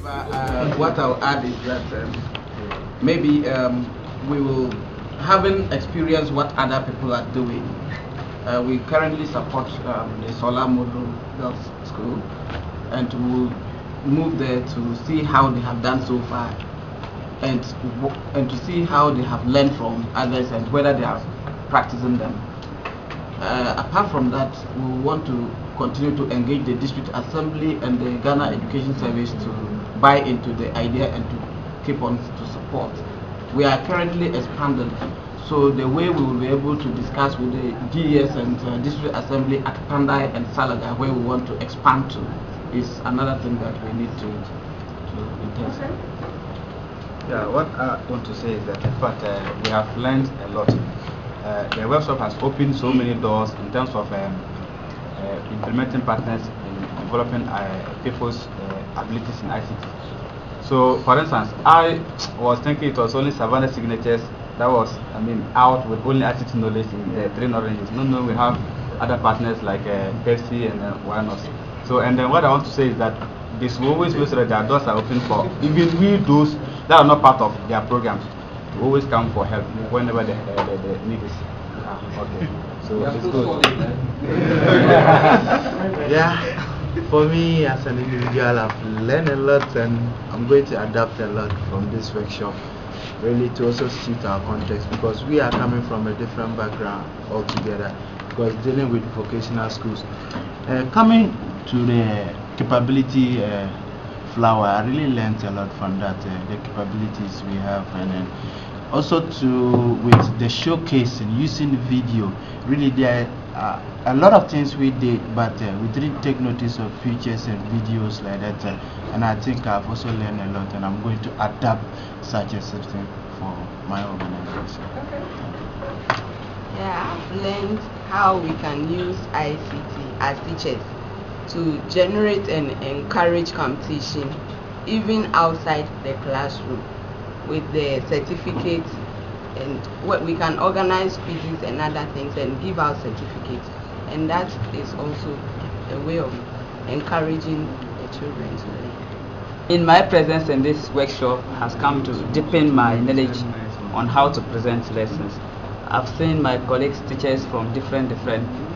What I'll add is that maybe we will having experienced what other people are doing. We currently support the Solar Model Girls School, and we'll move there to see how they have done so far, and to see how they have learned from others and whether they are practicing them. Apart from that, we want to continue to engage the district assembly and the Ghana Education Service to buy into the idea and to keep on to support. We are currently expanded, so the way we will be able to discuss with the GES and district assembly at Pandai and Salaga, where we want to expand to, is another thing that we need to intensify. Yeah, what I want to say is that in fact we have learned a lot. The workshop has opened so many doors in terms of implementing partners in developing people's abilities in ICT. So, for instance, I was thinking it was only 700 signatures that was, out with only ICT knowledge in the 3 Oranges. No, we have other partners like Pepsi and Wanos. So, and then what I want to say is that this will always make sure that their doors are open for even we those that are not part of their programs to always come for help whenever the need is. Okay. So it's good. Yeah, for me as an individual, I've learned a lot, and I'm going to adapt a lot from this workshop, really to also suit our context, because we are coming from a different background altogether, because dealing with vocational schools. Coming to the capability flower, I really learned a lot from that, the capabilities we have, and then also with the showcase and using video. Really, there are a lot of things we did, but we didn't take notice of pictures and videos like that, and I think I've also learned a lot, and I'm going to adapt such a system for my organization. Yeah, I've learned how we can use ICT as teachers to generate and encourage competition even outside the classroom with the certificates, and what we can organize quizzes and other things and give out certificates, and that is also a way of encouraging the children to learn. In my presence in this workshop has come to deepen my knowledge on how to present lessons. I've seen my colleagues, teachers from different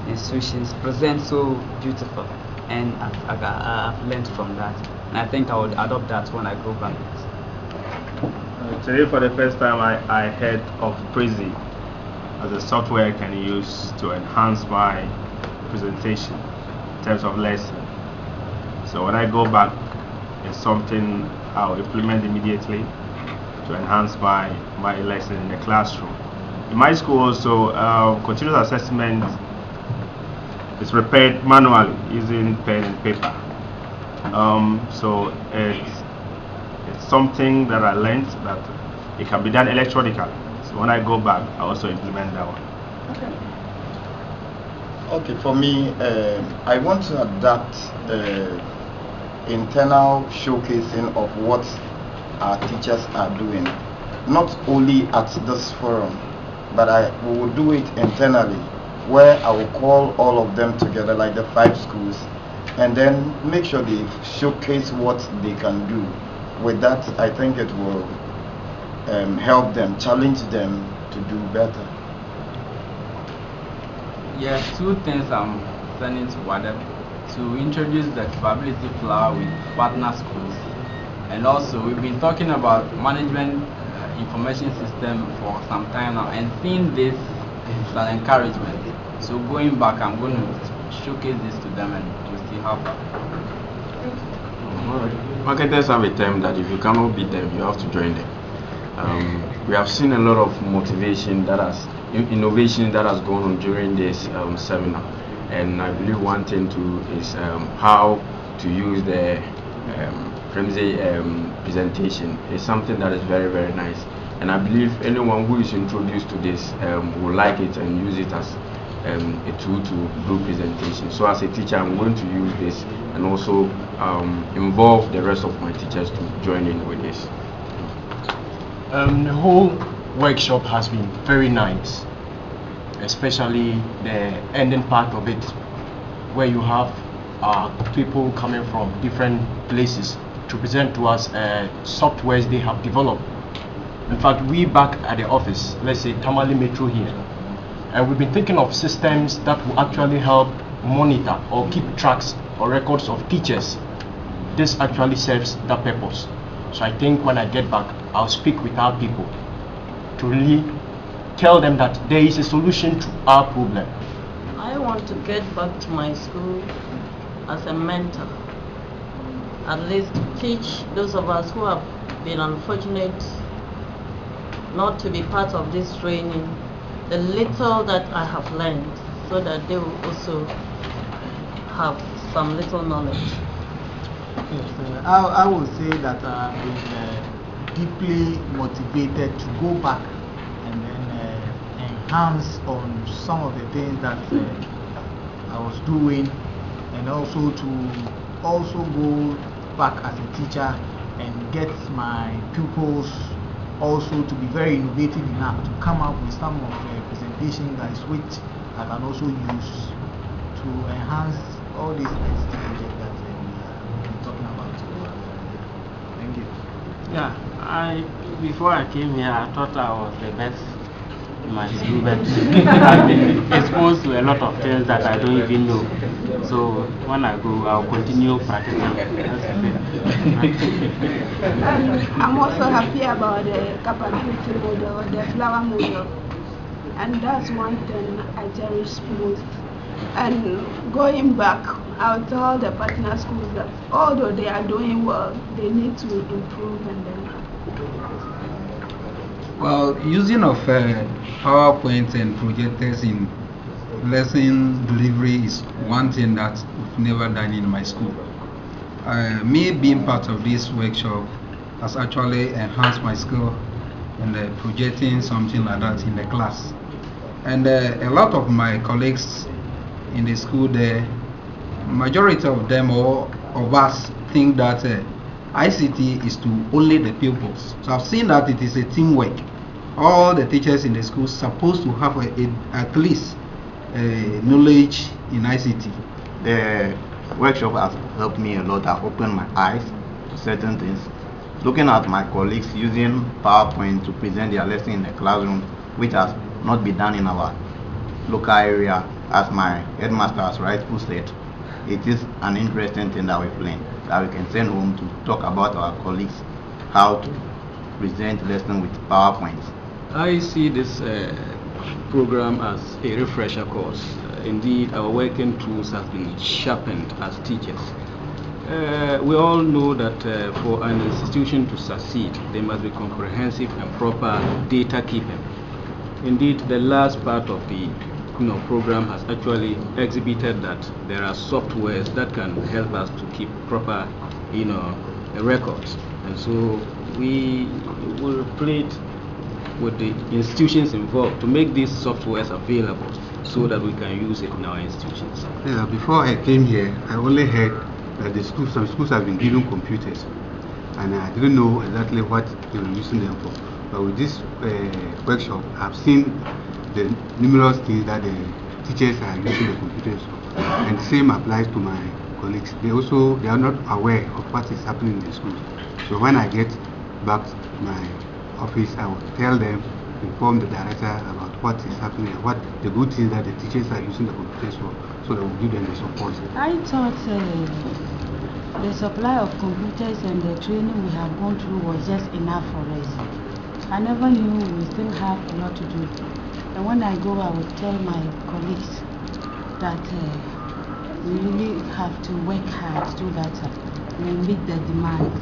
institutions present so beautiful, and I've learned from that, and I think I would adopt that when I go back. Today, for the first time, I heard of Prezi as a software I can use to enhance my presentation in terms of lesson. So when I go back, it's something I'll implement immediately to enhance my lesson in the classroom. In my school also, continuous assessment is prepared manually using pen and paper. So it's something that I learned that it can be done electronically. So when I go back, I also implement that one. Okay, for me, I want to adapt internal showcasing of what our teachers are doing, not only at this forum, but we will do it internally, where I will call all of them together, like the 5 schools, and then make sure they showcase what they can do. With that, I think it will help them, challenge them to do better. Yes, 2 things I'm planning to WADEP: to introduce the capability flower with partner schools, and also we've been talking about management information system for some time now, and seeing this is an encouragement. So going back, I'm going to showcase this to them, and we'll see how far. Marketers have a term that if you cannot beat them, you have to join them. We have seen a lot of motivation innovation that has gone on during this seminar, and I believe one thing too is how to use the presentation is something that is very, very nice, and I believe anyone who is introduced to this will like it and use it as a tool to do presentation. So as a teacher, I'm going to use this and also involve the rest of my teachers to join in with this. The whole workshop has been very nice, especially the ending part of it, where you have people coming from different places to present to us softwares they have developed. In fact, we back at the office, let's say Tamale Metro here, we've been thinking of systems that will actually help monitor or keep tracks or records of teachers. This actually serves that purpose. So I think when I get back, I'll speak with our people to really tell them that there is a solution to our problem. I want to get back to my school as a mentor. At least teach those of us who have been unfortunate not to be part of this training the little that I have learned, so that they will also have some little knowledge. Yes, I would say that I've been deeply motivated to go back and then enhance on some of the things that I was doing, and also to go back as a teacher and get my pupils also to be very innovative enough to come up with some of the presentation guides which I can also use to enhance all these ICT projects that we've been talking about. Thank you. Yeah, before I came here, I thought I was the best in my school, but I've been exposed to a lot of things that I don't even know. So when I go, I'll continue practicing. I'm also happy about the capability model, the flower model, and that's one thing I cherish most. And going back, I'll tell the partner schools that although they are doing well, they need to improve and then. Well, using of PowerPoint and projectors in lesson delivery is one thing that we've never done in my school. Me being part of this workshop has actually enhanced my skill in projecting something like that in the class. And a lot of my colleagues in the school, the majority of them or of us think that ICT is to only the pupils. So I've seen that it is a teamwork. All the teachers in the school supposed to have at least knowledge in ICT. The workshop has helped me a lot. I've opened my eyes to certain things. Looking at my colleagues using PowerPoint to present their lesson in the classroom, which has not been done in our local area, as my headmaster has rightfully said, it is an interesting thing that we've learned, that we can send home to talk about our colleagues, how to present lesson with PowerPoint. I see this program as a refresher course. Indeed, our working tools have been sharpened as teachers. We all know that for an institution to succeed, there must be comprehensive and proper data keeping. Indeed, the last part of the program has actually exhibited that there are softwares that can help us to keep proper records, and so we will plead with the institutions involved to make these softwares available so that we can use it in our institutions. Yeah, before I came here, I only heard that some schools have been given computers, and I didn't know exactly what they were using them for. But with this workshop, I've seen the numerous things that the teachers are using the computers for, and the same applies to my colleagues. They are not aware of what is happening in the schools. So when I get back to my office, I will tell them, inform the director about what is happening and what the good things that the teachers are using the computers for, so that we'll give them the support. I thought the supply of computers and the training we have gone through was just enough for us. I never knew we still have a lot to do. And when I go, I will tell my colleagues that we really have to work hard so that we meet the demands.